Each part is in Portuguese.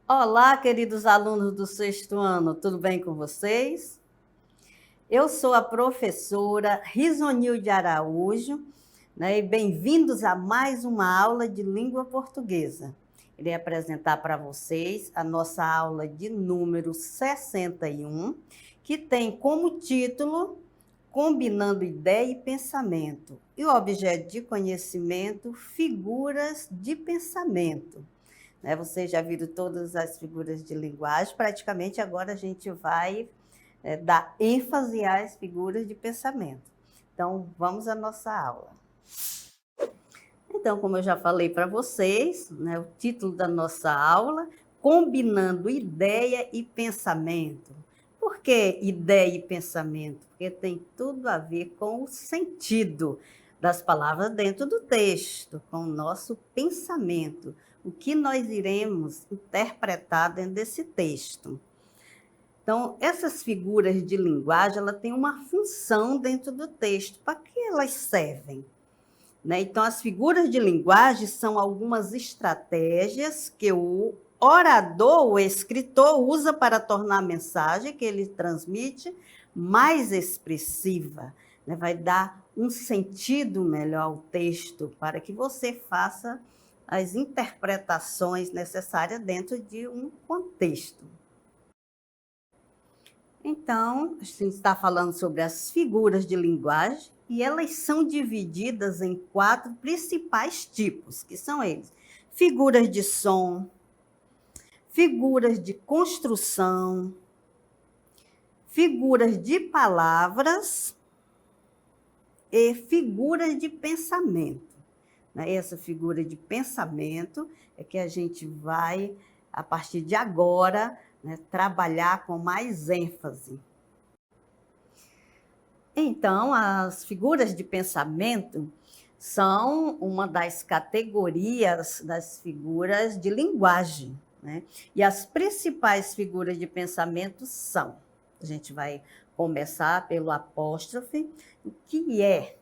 Olá, queridos alunos do sexto ano, tudo bem com vocês? Eu sou a professora Risonilde Araújo, né, e bem-vindos a mais uma aula de língua portuguesa. Irei apresentar para vocês a nossa aula de número 61, que tem como título Combinando Ideia e Pensamento, e o objeto de conhecimento, figuras de pensamento. Vocês já viram todas as figuras de linguagem, praticamente agora a gente vai dar ênfase às figuras de pensamento. Então, vamos à nossa aula. Então, como eu já falei para vocês, o título da nossa aula, Combinando Ideia e Pensamento. Por que ideia e pensamento? Porque tem tudo a ver com o sentido das palavras dentro do texto, com o nosso pensamento, o que nós iremos interpretar dentro desse texto. Então, essas figuras de linguagem, ela tem uma função dentro do texto. Para que elas servem? Então, as figuras de linguagem são algumas estratégias que o orador, o escritor, usa para tornar a mensagem que ele transmite mais expressiva, vai dar um sentido melhor ao texto para que você faça as interpretações necessárias dentro de um contexto. Então, a gente está falando sobre as figuras de linguagem e elas são divididas em 4 principais tipos, que são eles: figuras de som, figuras de construção, figuras de palavras e figuras de pensamento. Essa figura de pensamento é que a gente vai, a partir de agora, trabalhar com mais ênfase. Então, as figuras de pensamento são uma das categorias das figuras de linguagem, E as principais figuras de pensamento são, a gente vai começar pelo apóstrofe, o que é,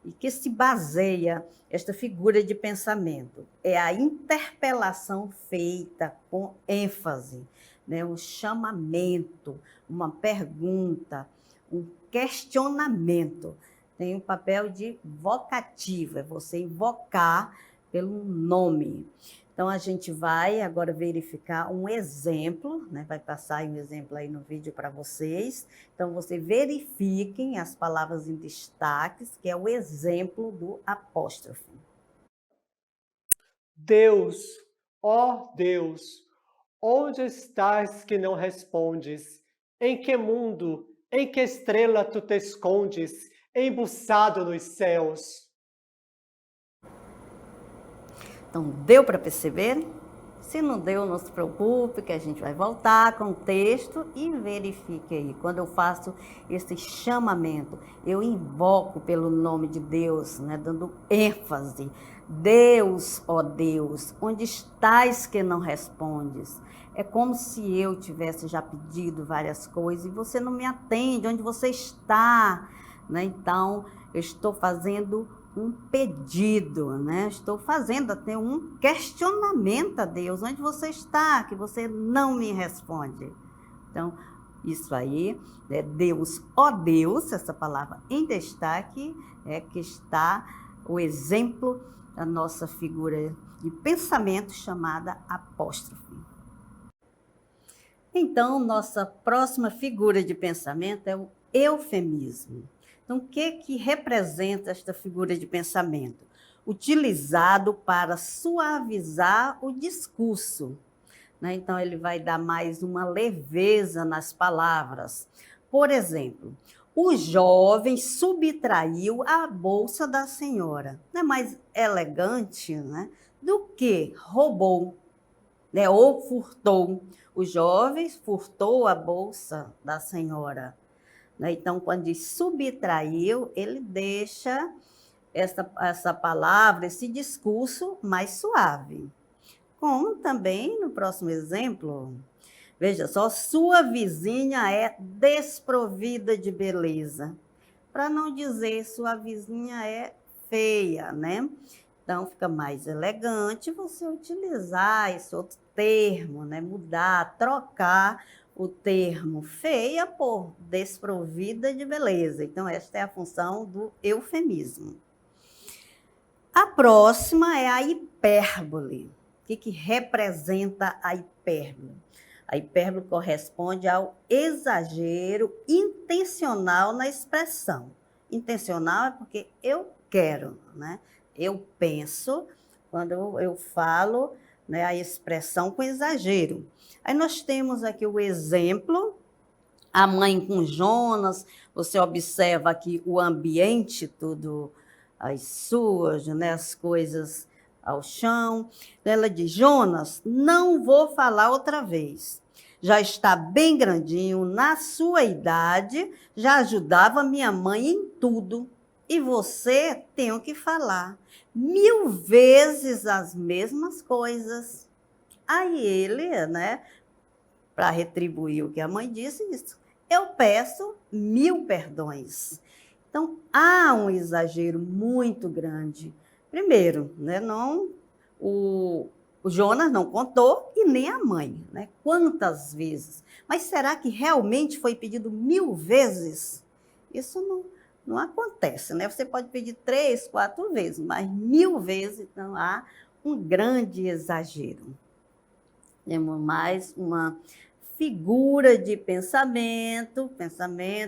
e que se baseia esta figura de pensamento? É a interpelação feita com ênfase, um chamamento, uma pergunta, um questionamento. Tem um papel de vocativo, é você invocar pelo nome. Então, a gente vai agora verificar um exemplo, vai passar um exemplo aí no vídeo para vocês. Então, vocês verifiquem as palavras em destaques, que é o exemplo do apóstrofe. Deus, ó Deus, onde estás que não respondes? Em que mundo, em que estrela tu te escondes, embuçado nos céus? Então, deu para perceber? Se não deu, não se preocupe, que a gente vai voltar com o texto e verifique aí. Quando eu faço esse chamamento, eu invoco pelo nome de Deus, dando ênfase. Deus, ó Deus, onde estás que não respondes? É como se eu tivesse já pedido várias coisas e você não me atende. Onde você está? Então, eu estou fazendo um pedido, Estou fazendo até um questionamento a Deus. Onde você está? Que você não me responde. Então, isso aí, Deus, ó Deus, essa palavra em destaque, é que está o exemplo da nossa figura de pensamento chamada apóstrofe. Então, nossa próxima figura de pensamento é o eufemismo. Então, o que representa esta figura de pensamento? Utilizado para suavizar o discurso. Então, ele vai dar mais uma leveza nas palavras. Por exemplo, o jovem subtraiu a bolsa da senhora. Não é mais elegante, do que roubou, ou furtou. O jovem furtou a bolsa da senhora. Então, quando diz subtraiu, ele deixa essa palavra, esse discurso mais suave. Como também no próximo exemplo. Veja só, sua vizinha é desprovida de beleza. Para não dizer sua vizinha é feia, né? Então, fica mais elegante você utilizar esse outro termo, né? Mudar, trocar o termo feia por desprovida de beleza. Então, esta é a função do eufemismo. A próxima é a hipérbole. O que representa a hipérbole? A hipérbole corresponde ao exagero intencional na expressão. Intencional é porque eu quero, né? Eu penso quando eu falo, né, a expressão com exagero. Aí nós temos aqui o exemplo, a mãe com Jonas, você observa aqui o ambiente todo, as suas, né, as coisas ao chão. Ela diz, Jonas, não vou falar outra vez. Já está bem grandinho, na sua idade, já ajudava minha mãe em tudo. E você tem o que falar 1000 vezes as mesmas coisas. Aí ele, né, para retribuir o que a mãe disse, eu peço 1000 perdões. Então, há um exagero muito grande. Primeiro, né, o Jonas não contou e nem a mãe, né? Quantas vezes? Mas será que realmente foi pedido 1000 vezes? Isso não acontece, né? Você pode pedir 3, 4 vezes, mas 1000 vezes, então há um grande exagero. Temos mais uma figura de pensamento,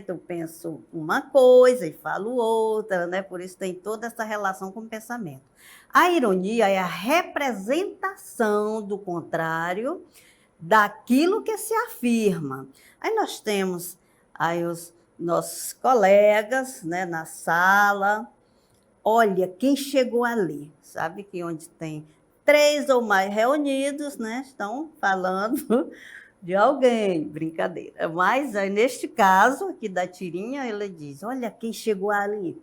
eu penso uma coisa e falo outra, né? Por isso tem toda essa relação com o pensamento. A ironia é a representação do contrário daquilo que se afirma. Aí nós temos aí os nossos colegas, né, na sala. Olha, quem chegou ali? Sabe que onde tem 3 ou mais reunidos, né, estão falando de alguém, brincadeira. Mas, aí, neste caso aqui da tirinha, ele diz, olha quem chegou ali.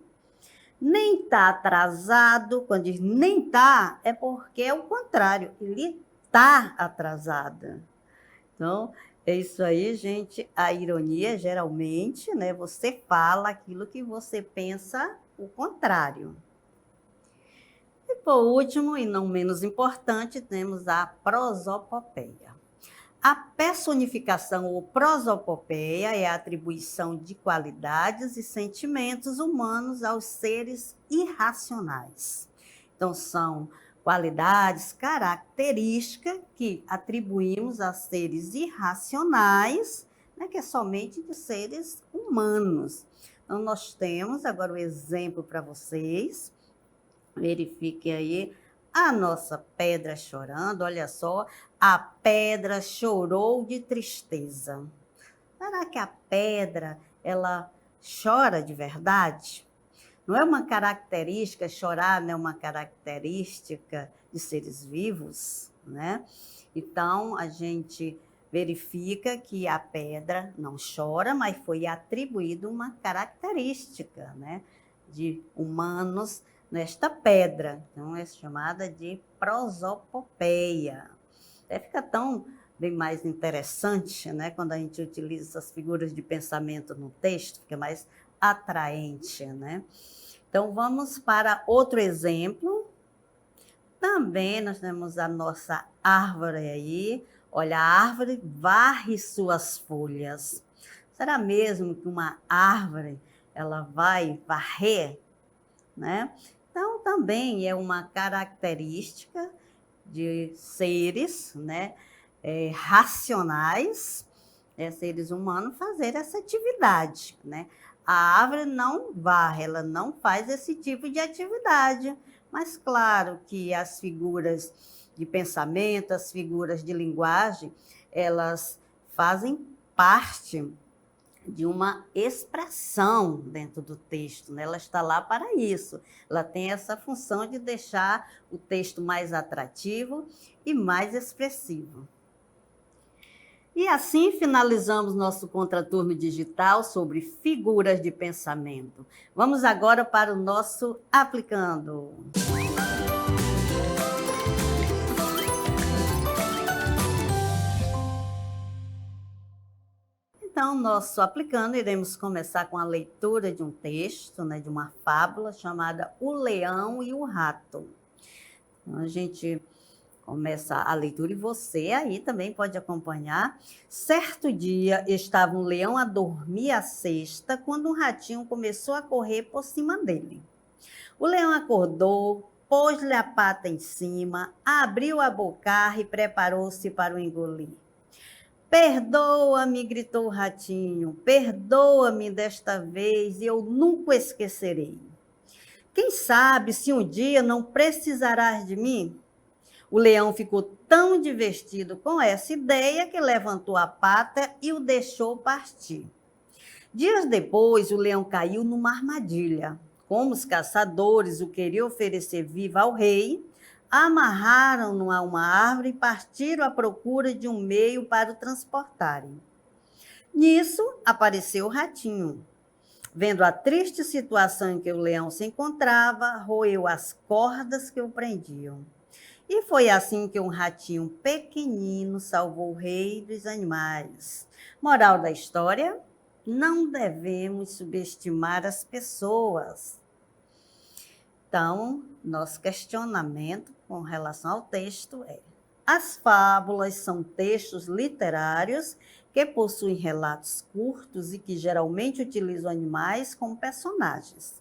Nem está atrasado, quando diz nem está, é porque é o contrário, ele está atrasada. Então, é isso aí, gente. A ironia, geralmente, né, você fala aquilo que você pensa o contrário. E, por último, e não menos importante, temos a prosopopeia. A personificação ou prosopopeia é a atribuição de qualidades e sentimentos humanos aos seres irracionais. Então, são qualidades, características que atribuímos a seres irracionais, né, que é somente de seres humanos. Então, nós temos agora o exemplo para vocês. Verifiquem aí a nossa pedra chorando, olha só, a pedra chorou de tristeza. Será que a pedra, ela chora de verdade? Não é uma característica, chorar não é uma característica de seres vivos, né? Então, a gente verifica que a pedra não chora, mas foi atribuída uma característica, né, de humanos nesta pedra. Então, é chamada de prosopopeia. Até fica tão bem mais interessante, né, quando a gente utiliza essas figuras de pensamento no texto, fica mais atraente, né? Então, vamos para outro exemplo. Também nós temos a nossa árvore aí. Olha, a árvore varre suas folhas. Será mesmo que uma árvore ela vai varrer, né? Então, também é uma característica de seres, né, racionais, seres humanos, fazer essa atividade, né? A árvore não varre, ela não faz esse tipo de atividade, mas claro que as figuras de pensamento, as figuras de linguagem, elas fazem parte de uma expressão dentro do texto, né? Ela está lá para isso. Ela tem essa função de deixar o texto mais atrativo e mais expressivo. E assim finalizamos nosso contraturno digital sobre figuras de pensamento. Vamos agora para o nosso aplicando. Então, nosso aplicando, iremos começar com a leitura de um texto, né, de uma fábula chamada O Leão e o Rato. Então, a gente começa a leitura e você aí também pode acompanhar. Certo dia, estava um leão a dormir a cesta quando um ratinho começou a correr por cima dele. O leão acordou, pôs-lhe a pata em cima, abriu a bocarra e preparou-se para o engolir. Perdoa-me, gritou o ratinho, perdoa-me desta vez e eu nunca o esquecerei. Quem sabe se um dia não precisarás de mim? O leão ficou tão divertido com essa ideia que levantou a pata e o deixou partir. Dias depois, o leão caiu numa armadilha. Como os caçadores o queriam oferecer vivo ao rei, amarraram-no a uma árvore e partiram à procura de um meio para o transportarem. Nisso, apareceu o ratinho. Vendo a triste situação em que o leão se encontrava, roeu as cordas que o prendiam. E foi assim que um ratinho pequenino salvou o rei dos animais. Moral da história: não devemos subestimar as pessoas. Então, nosso questionamento com relação ao texto é: as fábulas são textos literários que possuem relatos curtos e que geralmente utilizam animais como personagens.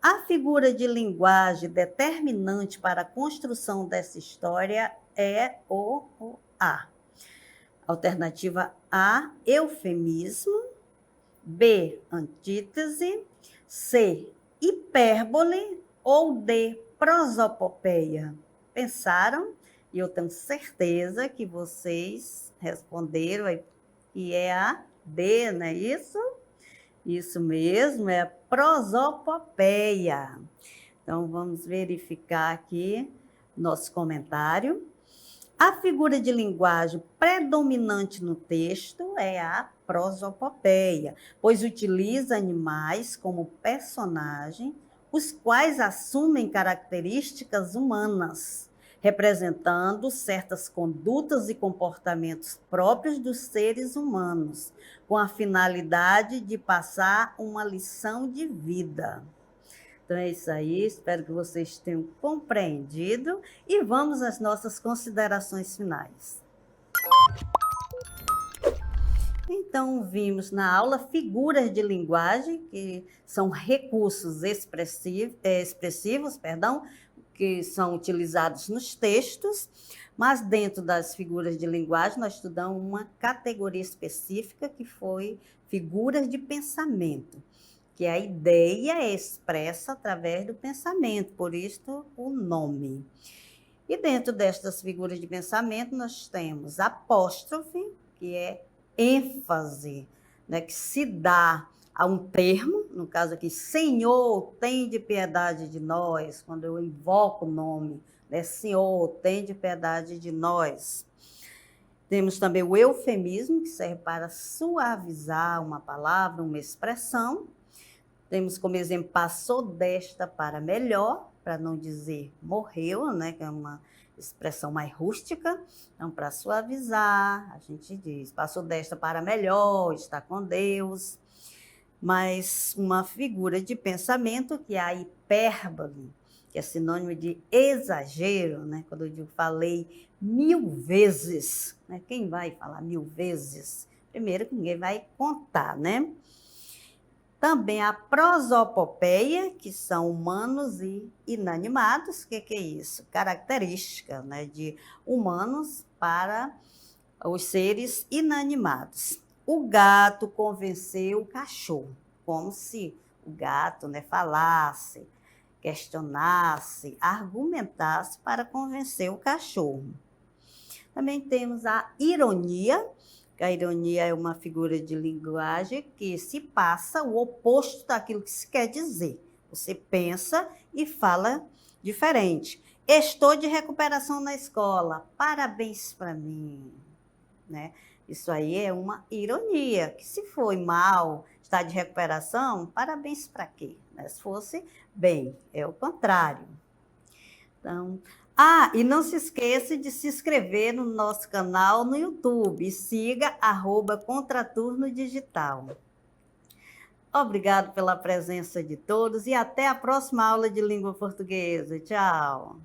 A figura de linguagem determinante para a construção dessa história é o A. Alternativa A, eufemismo. B, antítese. C, hipérbole. Ou D, prosopopeia. Pensaram? E eu tenho certeza que vocês responderam que é a D, não é isso? Isso mesmo, é a prosopopeia. Então, vamos verificar aqui nosso comentário. A figura de linguagem predominante no texto é a prosopopeia, pois utiliza animais como personagem, os quais assumem características humanas, representando certas condutas e comportamentos próprios dos seres humanos, com a finalidade de passar uma lição de vida. Então é isso aí, espero que vocês tenham compreendido e vamos às nossas considerações finais. Então, vimos na aula figuras de linguagem, que são recursos expressivos, que são utilizados nos textos, mas dentro das figuras de linguagem nós estudamos uma categoria específica que foi figuras de pensamento, que a ideia é expressa através do pensamento, por isso o nome. E dentro destas figuras de pensamento nós temos apóstrofe, que é ênfase, né, que se dá a um termo, no caso aqui, Senhor, tende piedade de nós, quando eu invoco o nome, né, Senhor, tende piedade de nós. Temos também o eufemismo, que serve para suavizar uma palavra, uma expressão. Temos como exemplo, passou desta para melhor, para não dizer morreu, né, que é uma expressão mais rústica. Então, para suavizar, a gente diz, passou desta para melhor, está com Deus. Mas uma figura de pensamento que é a hipérbole, que é sinônimo de exagero, né? Quando eu digo falei 1000 vezes, né? Quem vai falar 1000 vezes? Primeiro que ninguém vai contar, né? Também a prosopopeia, que são humanos e inanimados. O que é isso? Característica, né, de humanos para os seres inanimados. O gato convenceu o cachorro, como se o gato, né, falasse, questionasse, argumentasse para convencer o cachorro. Também temos a ironia. A ironia é uma figura de linguagem que se passa o oposto daquilo que se quer dizer. Você pensa e fala diferente. Estou de recuperação na escola, parabéns para mim. Né? Isso aí é uma ironia, que se foi mal, está de recuperação, parabéns para quê? Né? Se fosse bem, é o contrário. Então, Ah, e não se esqueça de se inscrever no nosso canal no YouTube e siga @Contraturno Digital. Obrigado pela presença de todos e até a próxima aula de língua portuguesa. Tchau.